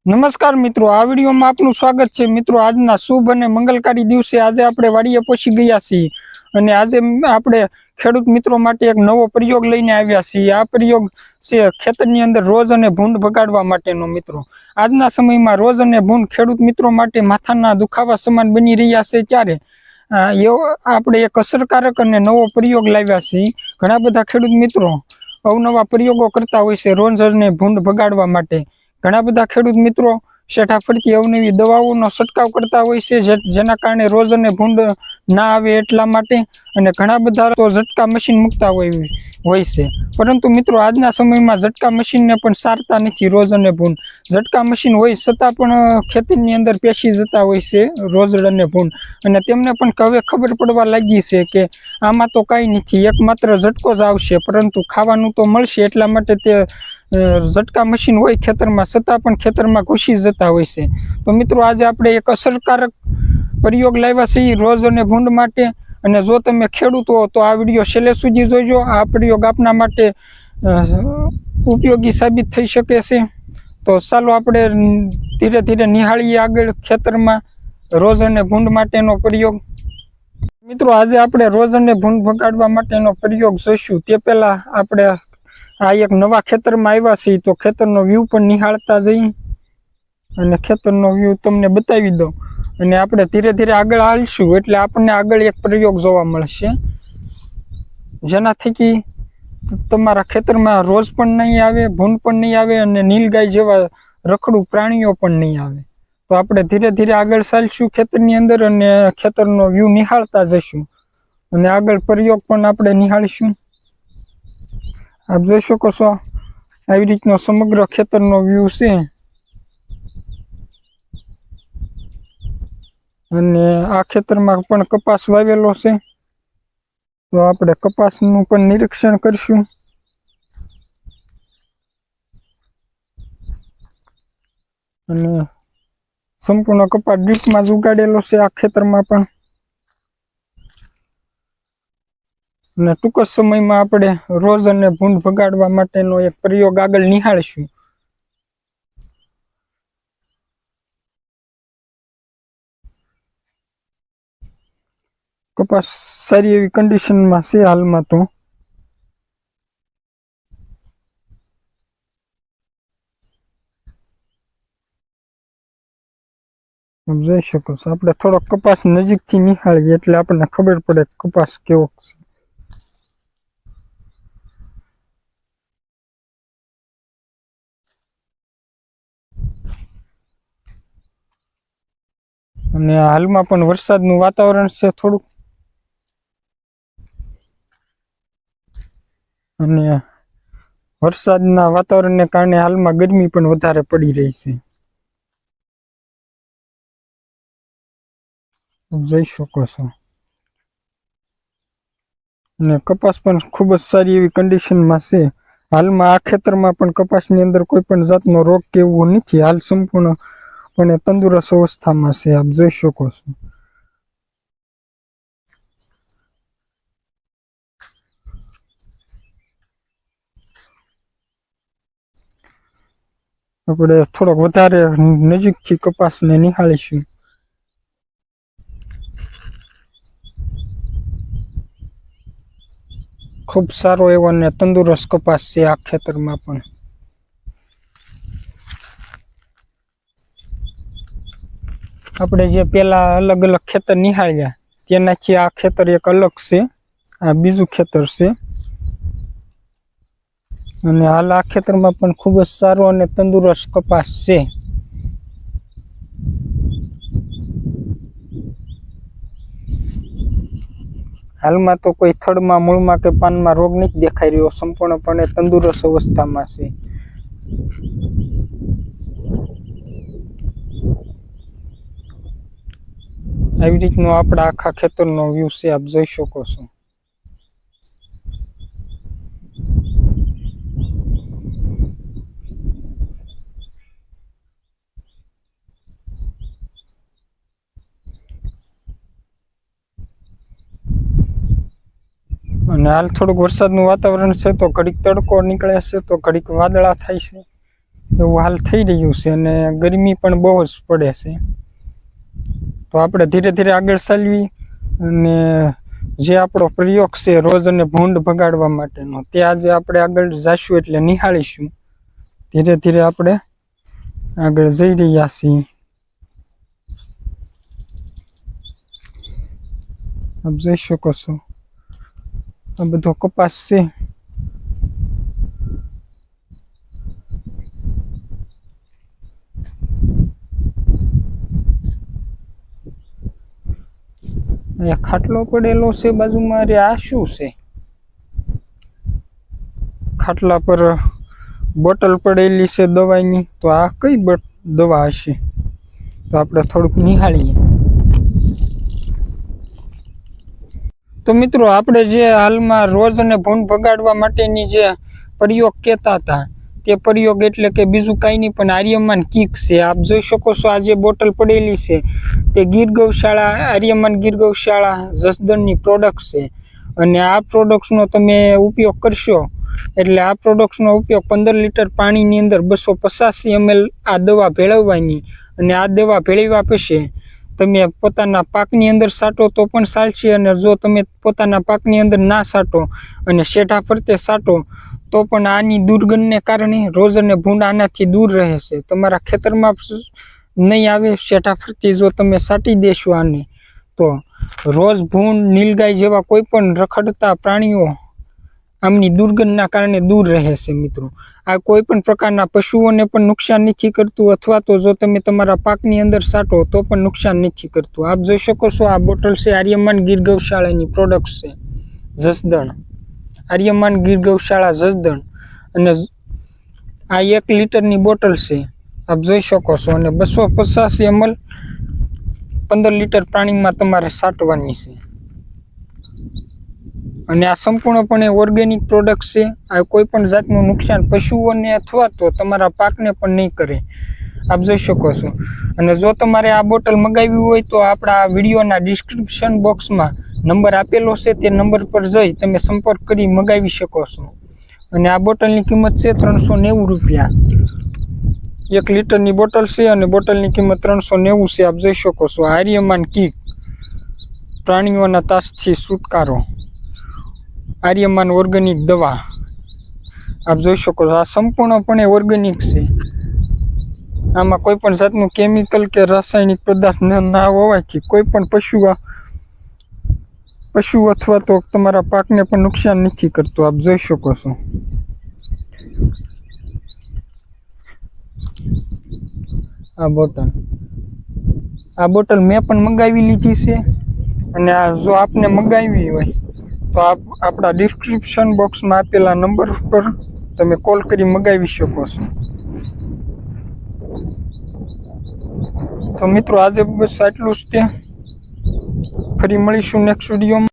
નમસ્કાર મિત્રો, આ વિડીયોમાં આપનું સ્વાગત છે। મિત્રો, આજના શુભ અને મંગલકારી દિવસે આજે આપણે વાડીએ પહોંચી ગયા છીએ અને આજે આપણે ખેડૂત મિત્રો માટે એક નવો પ્રયોગ લઈને આવ્યા છીએ। આ પ્રયોગ છે ખેતરની અંદર રોજ અને ભૂંડ ભગાડવા માટેનો। મિત્રો, આજના સમયમાં રોજ અને ભૂંડ ખેડૂત મિત્રો માટે માથાના દુખાવા સમાન બની રહ્યા છે, ત્યારે આપણે એક અસરકારક અને નવો પ્રયોગ લાવ્યા છીએ। ઘણા બધા ખેડૂત મિત્રો અવનવા પ્રયોગો કરતા હોય છે રોજ અને ભૂંડ ભગાડવા માટે। ઘણા બધા ખેડૂત મિત્રો શેઠાફળતી અવનવી દવાઓનો છંટકાવ કરતા હોય છે, જેના કારણે રોજ અને ભૂંડ ના આવે એટલા માટે, અને ઘણા બધા તો ઝટકા મશીન મૂકતા હોય છે। પરંતુ મિત્રો, આજના સમયમાં ઝટકા મશીનને પણ સારતા નથી રોજ અને ભૂંડ। ઝટકા મશીન હોય છતાં પણ ખેતીની અંદર પેસી જતા હોય છે રોજ અને ભૂંડ, અને તેમને પણ હવે ખબર પડવા લાગી છે કે આમાં તો કાંઈ નથી, એકમાત્ર ઝટકો જ આવશે, પરંતુ ખાવાનું તો મળશે, એટલા માટે તે ઝટકા મશીન હોય ખેતરમાં છતાં પણ ખેતરમાં ઘૂસી જતા હોય છે। તો મિત્રો, આજે આપણે એક અસરકારક પ્રયોગ લાવ્યા છીએ રોજ અને ભૂંડ માટે, અને જો તમે ખેડૂત હો તો આ વિડીયો છેલ્લે સુધી જોજો। આ પ્રયોગ આપના માટે ઉપયોગી સાબિત થઈ શકે છે। તો ચાલો આપણે ધીરે ધીરે નિહાળીએ આગળ ખેતરમાં રોજ અને ભૂંડ માટેનો પ્રયોગ। મિત્રો, આજે આપણે રોજ અને ભૂંડ ભગાડવા માટેનો પ્રયોગ જોઈશું। તે પહેલા આપણે આ એક નવા ખેતરમાં આવ્યા છીએ, તો ખેતરનો વ્યૂ પણ નિહાળતા જઈએ અને ખેતરનો વ્યૂ તમને બતાવી દઉં, અને આપણે ધીરે ધીરે આગળ હાલશું એટલે આપણને આગળ એક પ્રયોગ જોવા મળશે, જેનાથી કે તમારા ખેતરમાં રોજ પણ નહીં આવે, ભૂંડ પણ નહીં આવે, અને નીલગાય જેવા રખડું પ્રાણીઓ પણ નહીં આવે। તો આપણે ધીરે ધીરે આગળ ચાલશું ખેતરની અંદર અને ખેતરનો વ્યૂ નિહાળતા જઈશું, અને આગળ પ્રયોગ પણ આપણે નિહાળીશું। આપ જોઈ શકો છો, આવી રીતનો સમગ્ર ખેતરનો વ્યૂ છે, અને આ ખેતરમાં પણ કપાસ વાવેલો છે, તો આપણે કપાસનું પણ નિરીક્ષણ કરીશું। અને સંપૂર્ણ કપાસ ડ્રીપમાં જ ઉગાડેલો છે આ ખેતરમાં પણ, અને ટૂંક જ સમયમાં આપણે રોજ અને ભૂંડ ભગાડવા માટેનો એક પ્રયોગ આગળ નિહાળીશું। કપાસ સારી એવી કન્ડિશનમાં છે હાલમાં, તો જોઈ શકો છો। આપણે થોડોક કપાસ નજીકથી નિહાળીએ એટલે આપણને ખબર પડે કપાસ કેવો છે। અને હાલમાં પણ વરસાદનું વાતાવરણ છે થોડુંક, અને વરસાદના વાતાવરણને કારણે હાલમાં ગરમી પણ વધારે પડી રહી છે, જોઈ શકો છો। અને કપાસ પણ ખૂબ જ સારી એવી કન્ડિશનમાં છે હાલમાં। આ ખેતરમાં પણ કપાસની અંદર કોઈ પણ જાતનો રોગ કે એવું નથી, હાલ સંપૂર્ણપણે તંદુરસ્ત અવસ્થામાં છે, આપ જોઈ શકો છો। આપણે થોડોક વધારે નજીકથી કપાસને નિહાળીશું। ખૂબ સારો એવો અને તંદુરસ્ત કપાસ છે આ ખેતરમાં પણ। આપણે જે પેલા અલગ અલગ ખેતર નિહાળ્યા તેનાથી આ ખેતર એક અલગ છે, આ બીજું ખેતર છે, અને હાલ આ ખેતરમાં પણ ખૂબ જ સારો અને તંદુરસ્ત કપાસ છે। હાલમાં તો કોઈ થડમાં, મૂળમાં કે પાનમાં રોગ નથી દેખાઈ રહ્યો, સંપૂર્ણપણે તંદુરસ્ત અવસ્થામાં છે। આવી રીતનો આપણા આખા ખેતરનો વ્યૂ છે, આપ જોઈ શકો છો। અને હાલ થોડુંક વરસાદનું વાતાવરણ છે, તો ઘડીક તડકો નીકળે છે, તો ઘડીક વાદળા થાય છે, એવું હાલ થઈ રહ્યું છે અને ગરમી પણ બહુ જ પડે છે. તો આપણે ધીરે ધીરે આગળ ચાલવી અને જે આપણો પ્રયોગ છે રોજ અને ભૂંડ ભગાડવા માટેનો તે આજે આપણે આગળ જઈશું એટલે નિહાળીશું. ધીરે ધીરે આપણે આગળ જઈ રહ્યા છીએ. આપ જોઈ શકો છો આ બધો કપાસ છે. અહીંયા ખાટલો પડેલો છે બાજુમાં. અરે આ શું છે? ખાટલા પર બોટલ પડેલી છે દવાની. તો આ કઈ દવા હશે? તો આપણે થોડુંક નિહાળીએ. તો મિત્રો, આપણે જે હાલમાં રોજ અને ભૂંડ ભગાડવા માટેની જે પ્રયોગ કહેતા હતા તે પ્રયોગ એટલે કે બીજું કાંઈ નહીં પણ આર્યમાન કિક છે. આપ જોઈ શકો છો આ જે બોટલ પડેલી છે તે ગીર ગૌશાળા આર્યમાન ગીર ગૌશાળા જસદણની પ્રોડક્ટ છે. અને આ પ્રોડક્ટ્સનો તમે ઉપયોગ કરશો એટલે આ પ્રોડક્ટ્સનો ઉપયોગ 15 લીટર પાણીની અંદર 250 ml આ દવા ભેળવવાની. અને આ દવા ભેળવ્યા પછી તમે પોતાના પાકની અંદર છાંટો તો પણ ચાલશે. અને જો તમે પોતાના પાકની અંદર ના છાંટો અને શેઢા ફરતે છાંટો તો પણ આની દુર્ગંધને કારણે રોજ અને ભૂંડ આનાથી દૂર રહે છે. તમારા ખેતરમાં નહીં આવે. શેઢા ફરતી જો તમે છાંટી દેશો આને તો રોજ ભૂંડ નીલગાય જેવા કોઈ પણ રખડતા પ્રાણીઓ આમની દુર્ગંધના કારણે દૂર રહે છે. મિત્રો, આ કોઈ પણ પ્રકારના પશુઓને પણ નુકસાન નથી કરતું અથવા તો જો તમે તમારા પાકની અંદર છાંટો તો પણ નુકસાન નથી કરતું. આપ જોઈ શકો છો આ બોટલ છે આર્યમાન ગીર ગૌશાળાની પ્રોડક્ટ છે જસદણ. આર્યમાન ગીર ગૌશાળા જસદણ. અને આ 1 લીટરની બોટલ છે આપ જોઈ શકો છો. અને 250 ml 15 લીટર પાણીમાં તમારે છાંટવાની છે. અને આ સંપૂર્ણપણે ઓર્ગેનિક પ્રોડક્ટ છે. આ કોઈ પણ જાતનું નુકસાન પશુઓને અથવા તો તમારા પાકને પણ નહીં કરે. આપ જોઈ શકો છો. અને જો તમારે આ બોટલ મંગાવી હોય તો આપણા વિડીયોના ડિસ્ક્રિપ્શન બોક્સમાં નંબર આપેલો છે તે નંબર પર જઈ તમે સંપર્ક કરી મંગાવી શકો છો. અને આ બોટલની કિંમત છે 390 રૂપિયા. 1 લીટરની બોટલ છે અને બોટલની કિંમત 390 છે. આપ જોઈ શકો છો આર્યમાન કિક પ્રાણીઓના ત્રાસથી છુટકારો આર્યમાન ઓર્ગેનિક દવા. આપ જોઈ શકો છો આ સંપૂર્ણપણે ઓર્ગેનિક છે. આમાં કોઈ પણ જાતનું કેમિકલ કે રાસાયણિક પદાર્થ ના હોવાથી કોઈ પણ પશુ અથવા તો તમારા પાકને પણ નુકસાન નથી કરતું. આપ જોઈ શકો છો. આ બોટલ મેં પણ મંગાવી લીધી છે. અને આ જો આપને મંગાવી હોય તો આપણા ડિસ્ક્રિપ્શન બોક્સમાં આપેલા નંબર પર તમે કોલ કરી મંગાવી શકો છો. તો મિત્રો, આજે બસ આટલું જ તે. ફરી મળીશું નેક્સ્ટ વિડીયોમાં.